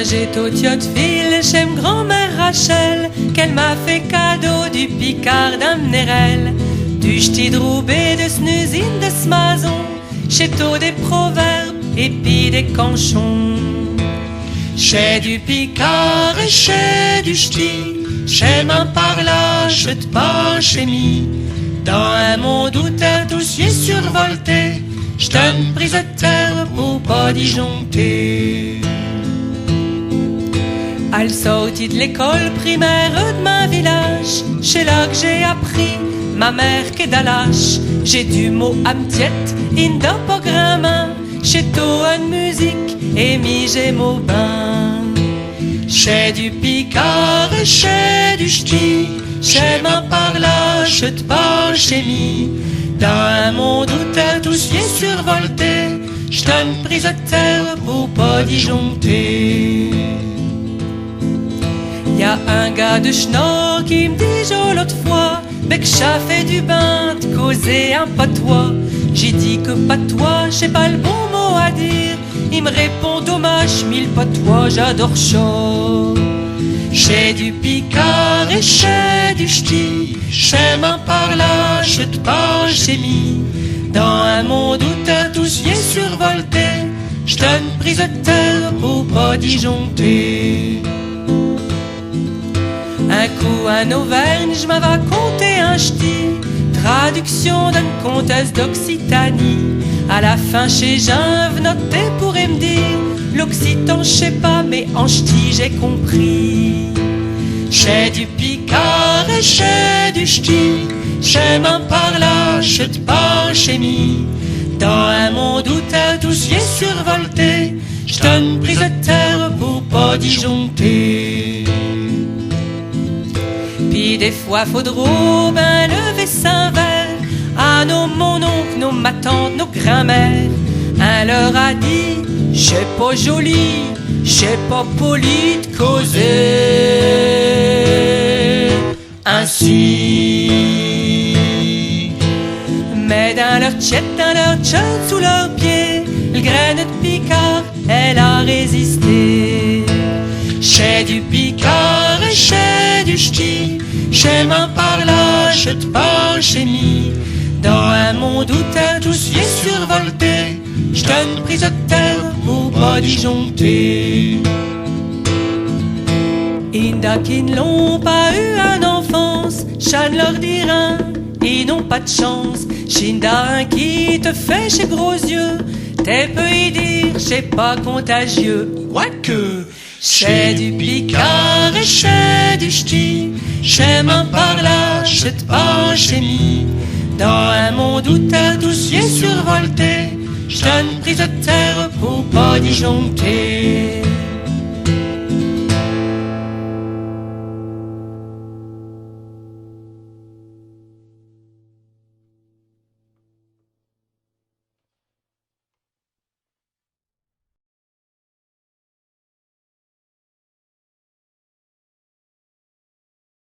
J'ai au Tiotteville, j'aime grand-mère Rachel, qu'elle m'a fait cadeau du Picard d'Amnerel, du Stidroubé, de Snusine, de Smazon, j'ai tôt des proverbes et puis des canchons. J'ai du Picard et j'ai du Ch'ti, j'aime un parlage de Panchemi. Dans un monde où terre tous est survolté, j'donne prise de terre pour pas disjoncter. À la sortie de l'école primaire de ma village, c'est là que j'ai appris ma mère qu'est d'Alache. J'ai du mot amtiette, indopogramma, j'ai tôt une musique et mi j'ai mot bain. J'ai du Picard et j'ai du Ch'ti, j'aime un parlage de Panchemi. Dans un monde où terre tous est survolté, j'donne prise de terre pour pas disjoncter. Y'a un gars de Schnorr qui me dit l'autre fois, mais que ça fait du bain de causer un patois. J'ai dit que patois, j'ai pas le bon mot à dire. Il me répond dommage, mille patois, j'adore chaud. J'ai du Picard et j'ai du Ch'ti, j'aime un parlage de Panchemi. Dans un monde où terre tous est survolté, j'donne prise de terre pour pas disjoncter. Un coup en Auvergne, je m'avais conté un ch'ti, traduction d'une comtesse d'Occitanie. À la fin chez Jean, noté pourrait me dire, l'occitan je sais pas, mais en ch'ti j'ai compris. J'ai du Picard et j'ai du Ch'ti, j'aime un parlage de Panchemi. Dans un monde où terre tous est survolté, j'donne prise de terre pour pas disjoncter. Puis des fois faudra ben lever Saint-Vert à nos mon oncle, nos ma tante, nos grand-mères. Un leur a dit, j'ai pas joli, j'ai pas poli de causer ainsi. Mais dans leur tchèque, dans leur tchèque, sous leurs pieds, le grain de Picard, elle a résisté. J'ai du Picard et j'ai du Ch'ti, j'aime un parlage de Panchemi. Dans un monde où terre tous est survolté, j'donne prise de terre pour pas disjoncter. Inda qui ne l'ont pas eu en enfance, Chan leur dira, ils n'ont pas de chance. Chinda qui te fait chez gros yeux, t'es peu y dire, c'est pas contagieux. Quoique, j'ai du Picard et j'ai du Ch'ti, j'aime un parlage de Panchemi. Dans un monde où terre tous est survolté, j'donne prise de terre pour pas disjoncter.